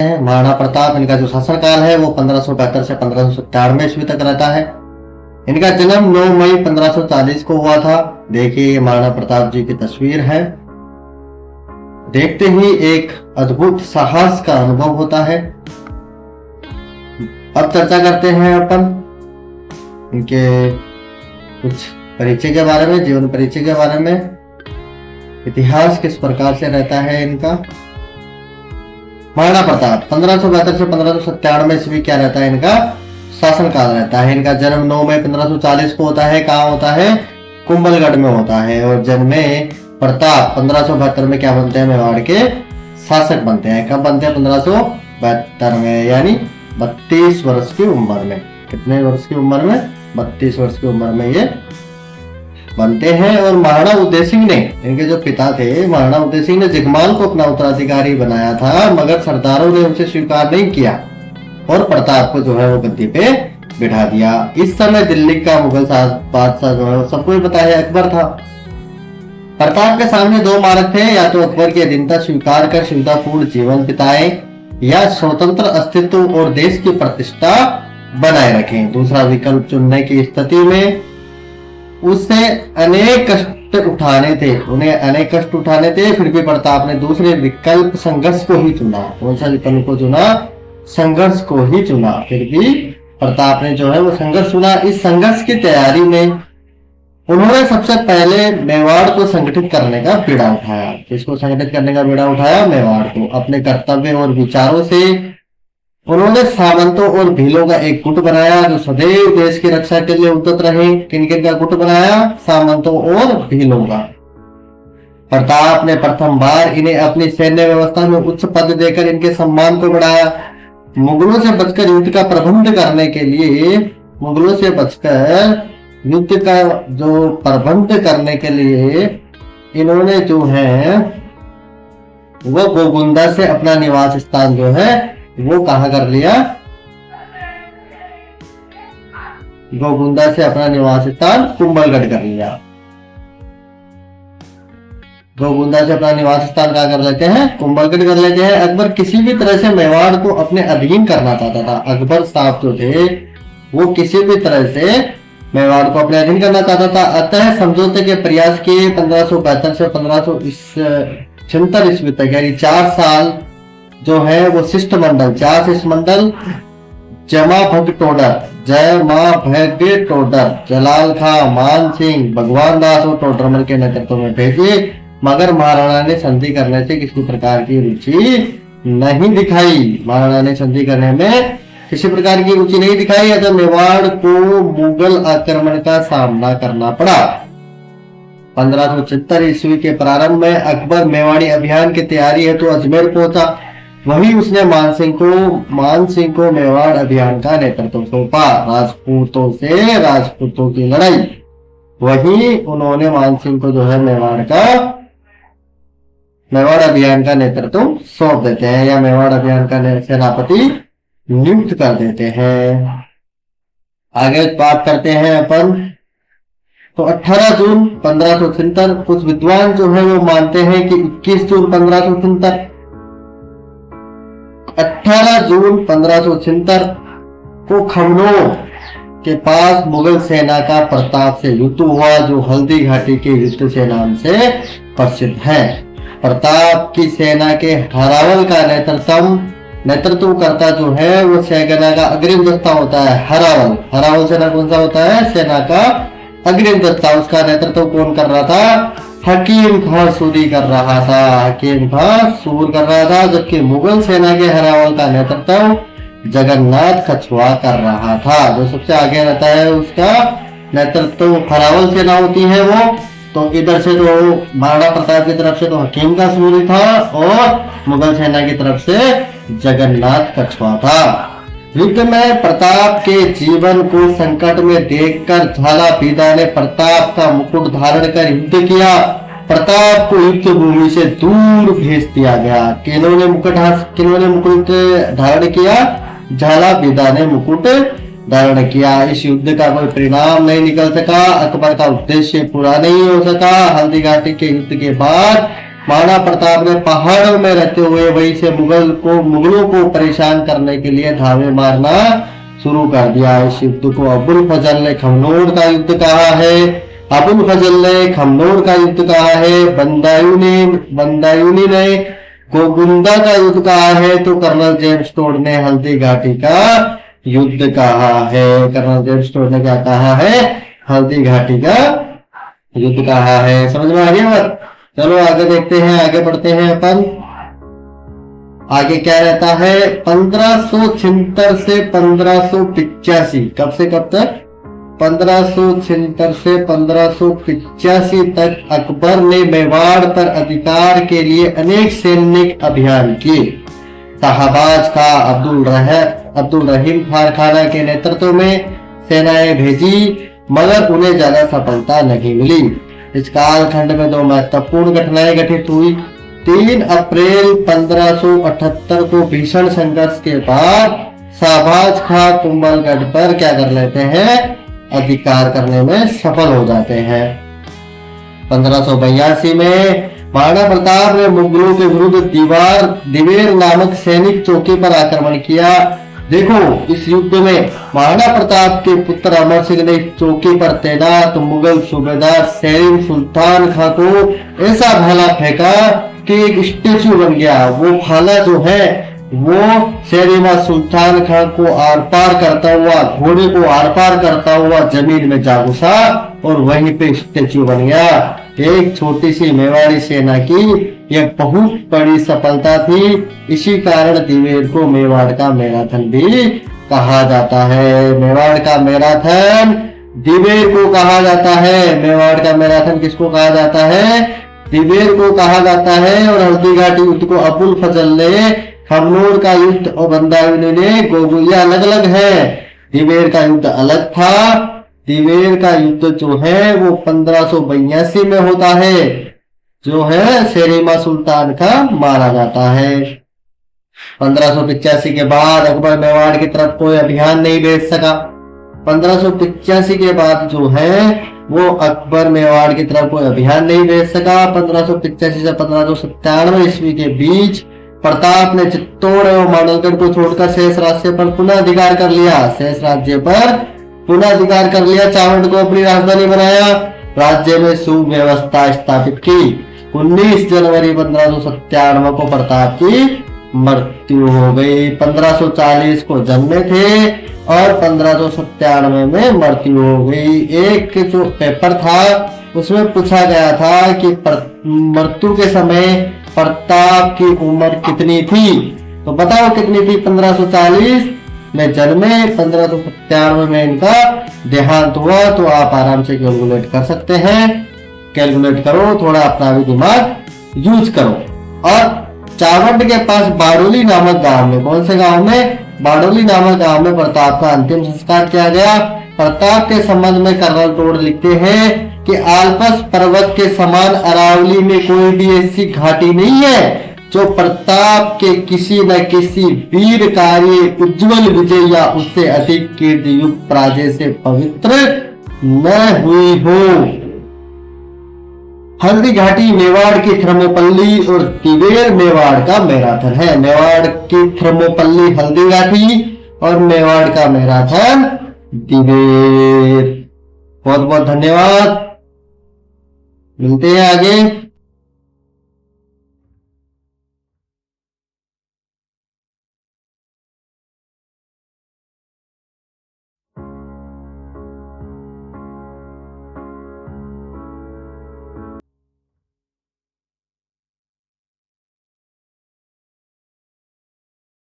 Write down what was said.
महाराणा प्रताप, इनका जो शासनकाल है वो 1572 से 1597 ईस्वी तक रहता है। इनका जन्म 9 मई 1540 को हुआ था। देखिए ये महाराणा प्रताप जी की तस्वीर है। देखते ही एक अद्भुत साहस का अनुभव होता है। अब चर्चा करते हैं अपन इनके कुछ परिचय के बारे में, जीवन परिचय के बारे में। इतिहास किस प्रकार से रहता है इनका। महाराणा प्रताप 1572 से 1597 ईस्वी क्या रहता है इनका शासनकाल रहता है। इनका जन्म 9 मई 1540 को होता है। कहाँ होता है? कुंभलगढ़ में होता है। और जन्मे प्रताप 1572 में क्या बनते हैं? मेवाड़ के शासक बनते हैं। कब बनते हैं? 1572 में, यानी 32 वर्ष की उम्र में। कितने वर्ष की उम्र में? 32 वर्ष की उम्र में ये बनते हैं। और महाराणा उदय सिंह ने, इनके जो पिता थे महाराणा उदय सिंह ने जिगमाल को अपना उत्तराधिकारी बनाया था, मगर सरदारों ने उसे स्वीकार नहीं किया और प्रताप को जो है वो गद्दी पे बिठा दिया। इस समय दिल्ली का मुगल बादशाह जो है वो सबको ही पता है अकबर था। प्रताप के सामने दो मार्ग थे, या तो अकबर की अधीनता स्वीकार कर सुविधापूर्ण जीवन बिताए, या स्वतंत्र अस्तित्व और देश की प्रतिष्ठा बनाए रखें। दूसरा विकल्प चुनने की स्थिति में उसे अनेक कष्ट उठाने थे, उन्हें अनेक कष्ट उठाने थे। फिर भी प्रताप ने दूसरे विकल्प संघर्ष को ही चुना। कौन सा विकल्प को चुना? संघर्ष को ही चुना। फिर भी प्रताप ने जो है वो संघर्ष चुना। इस संघर्ष की तैयारी में उन्होंने सबसे पहले मेवाड़ को संगठित करने का बीड़ा उठाया। किसको संगठित करने का बीड़ा उठाया? मेवाड़ को। अपने कर्तव्य और विचारों से उन्होंने सामंतों और भीलों का एक गुट बनाया जो सदैव देश की रक्षा के लिए उद्यत रहे। किन-किन का गुट बनाया? सामंतों और भीलों का। प्रताप ने प्रथम बार इन्हें अपनी सैन्य व्यवस्था में उच्च पद देकर इनके सम्मान को बढ़ाया। मुगलों से बचकर युद्ध का प्रबंध करने के लिए, मुगलों से बचकर युद्ध का जो प्रबंध करने के लिए इन्होंने जो है वो गोगुंदा से अपना निवास स्थान जो है वो कहां कर लिया? गोगुंदा से अपना निवास स्थान कुंभलगढ़ कर लिया। गोगुंदा से अपना निवास स्थान कहां कर लेते हैं? कुंभलगढ़ कर लेते हैं। अकबर किसी भी तरह से मेवाड़ को अपने अधीन करना चाहता था। अकबर साहब जो थे वो किसी भी तरह से मेवाड़ को अपने अधीन करना चाहता था। अतः समझौते के प्रयास किए। 1572 से 1576 ईस्वी तक, यानी 4 साल जो है वो शिष्टमंडल, 4 शिष्टमंडल जमा भग टोडर, जय मां भग टोडर, जलाल खां, मान सिंह, भगवान दास और टोडरमल के नेतृत्व में भेजे, मगर महाराणा ने संधि करने से किसी प्रकार की रुचि नहीं दिखाई। महाराणा ने संधि करने में किसी प्रकार की रुचि नहीं दिखाई। अतः मेवाड़ को मुगल आक्रमण का सामना करना पड़ा। 1576 ईस्वी के प्रारंभ में अकबर मेवाड़ी अभियान की तैयारी हेतु अजमेर पहुंचा। वहीं उसने मान सिंह को मेवाड़ अभियान का नेतृत्व सौंपा। राजपूतों की लड़ाई, वहीं उन्होंने मान सिंह को जो है मेवाड़ अभियान का नेतृत्व सौंप देते हैं, या मेवाड़ अभियान का सेनापति नियुक्त कर देते हैं। आगे बात करते हैं अपन। तो 18 जून 1573, कुछ विद्वान जो है वो मानते हैं कि 21 जून 1573, 18 जून 1573 को खमनोर के पास मुगल सेना का प्रताप से युद्ध हुआ, जो हल्दी घाटी के युद्ध से नाम से प्रसिद्ध है। प्रताप की सेना के हरावल का नेतृत्व करता जो है वो सेना का अग्रिम दस्ता होता है। हरावल सेना कौन सा होता है? सेना का अग्रिम दस्ता। उसका नेतृत्व कौन कर रहा था? हकीम खां सूरी कर रहा था। हकीम खां सूर कर रहा था। जबकि मुगल सेना के हरावल का नेतृत्व जगन्नाथ कछुआ कर रहा था। जो सबसे आगे रहता है उसका नेतृत्व हरावल सेना होती है वो। तो इधर से तो महाराणा प्रताप की तरफ से तो हकीम का सूरी था, और मुगल सेना की तरफ से जगन्नाथ कछुआ था। युद्ध में प्रताप के जीवन को संकट में देखकर झाला पीदा ने प्रताप का मुकुट धारण कर युद्ध किया। प्रताप को युद्ध भूमि से दूर भेज दिया गया। किन्होंने मुकुट धारण किया? झाला पीदा ने मुकुट धारण किया। इस युद्ध का कोई परिणाम नहीं निकल सका। अकबर का उद्देश्य पूरा नहीं हो सका। हल्दी घाटी के युद्ध के बाद महाराणा प्रताप ने पहाड़ों में रहते हुए वहीं से मुगलों को परेशान करने के लिए धावे मारना शुरू कर दिया। इस युद्ध को अबुल फजल ने खमनोर का युद्ध कहा है। अबुल फजल ने खमनोर का युद्ध कहा है। बंदायूनी ने गोगुंदा का युद्ध कहा है। तो कर्नल जेम्स टोड ने हल्दी घाटी का युद्ध कहा है। कर्नल जेम्स टोड ने क्या कहा है? हल्दी घाटी का युद्ध कहा है। समझ में आ गया बात? चलो आगे देखते हैं, आगे बढ़ते हैं अपन। आगे क्या रहता है? 1576 से 1585। कब से कब तक? 1576 से 1585 तक अकबर ने मेवाड़ पर अधिकार के लिए अनेक सैनिक अभियान किए। शाहबाज का अब्दुल रहीम खान के नेतृत्व में सेनाएं भेजी, मगर उन्हें ज्यादा सफलता नहीं मिली। इस कालखंड में दो महत्वपूर्ण घटनाएं घटित हुई। 3 अप्रैल 1578 को भीषण संघर्ष के बाद शाहबाज खां कुंभलगढ़ पर क्या कर लेते हैं? अधिकार करने में सफल हो जाते हैं। 1582 में महाराणा प्रताप ने मुगलों के विरुद्ध दिवेर नामक सैनिक चौकी पर आक्रमण किया। देखो, इस युद्ध में महाराणा प्रताप के पुत्र अमर सिंह ने चौकी पर तैनात मुगल सूबेदार सेरिम सुल्तान खां को ऐसा भाला फेंका कि एक स्टेचू बन गया। वो भाला जो है वो शेरिमा सुल्तान खां को आर पार करता हुआ, घोड़े को आर पार करता हुआ जमीन में जा घुसा और वहीं पे स्टेचू बन गया। एक छोटी सी मेवाड़ी सेना की यह बहुत बड़ी सफलता थी। इसी कारण दिवेर को मेवाड़ का मैराथन भी कहा जाता है। मेवाड़ का मैराथन दिवेर को कहा जाता है। मेवाड़ का मैराथन किसको कहा जाता है? दिवेर को कहा जाता है। और हल्दी घाटी युद्ध को अबुल फजल ने, खमनोर का युद्ध और बंदायूनी ने गोगुया अलग अलग है। दिवेर का युद्ध अलग था। दिवेर का युद्ध जो है वो 1582 में होता है, जो है शेरिमा सुल्तान का मारा जाता है। 1585 के बाद अकबर मेवाड़ की तरफ कोई अभियान नहीं भेज सका। 1585 के बाद जो है वो अकबर मेवाड़ की तरफ कोई अभियान नहीं भेज सका। 1585 से 1597 ईस्वी के बीच प्रताप ने चित्तौड़ एवं मांडलगढ़ को छोड़कर शेष राज्य पर पुनः अधिकार कर लिया। शेष राज्य पर पुनः अधिकार कर लिया। चावंड को अपनी राजधानी बनाया। राज्य में सुव्यवस्था स्थापित की। 19 जनवरी 1597 को प्रताप की मृत्यु हो गई। 1540 को जन्मे थे और 1597 में मृत्यु हो गई। एक जो पेपर था उसमें पूछा गया था कि मृत्यु के समय प्रताप की उम्र कितनी थी? तो बताओ कितनी थी? 1540 में जन्मे, 1597 में इनका देहांत हुआ। तो आप आराम से कैलकुलेट कर सकते हैं। कैलकुलेट करो, थोड़ा अपना भी दिमाग यूज करो। और चावंड के पास बाडोली नामक गांव में, कौन से गांव में? बाडोली नामक गांव में प्रताप का अंतिम संस्कार किया गया। प्रताप के संबंध में कर्नल टोड लिखते हैं कि आल्पस पर्वत के समान अरावली में कोई भी ऐसी घाटी नहीं है जो प्रताप के किसी न किसी वीर कार्य, उज्जवल विजय या उससे अधिक कीर्ति युक्त पराजय से पवित्र न हुई हो। हल्दी घाटी मेवाड़ की थर्मोपल्ली और दिवेर मेवाड़ का मैराथन है। मेवाड़ की थर्मोपल्ली हल्दी घाटी और मेवाड़ का मैराथन दिवेर। बहुत बहुत धन्यवाद। मिलते हैं आगे।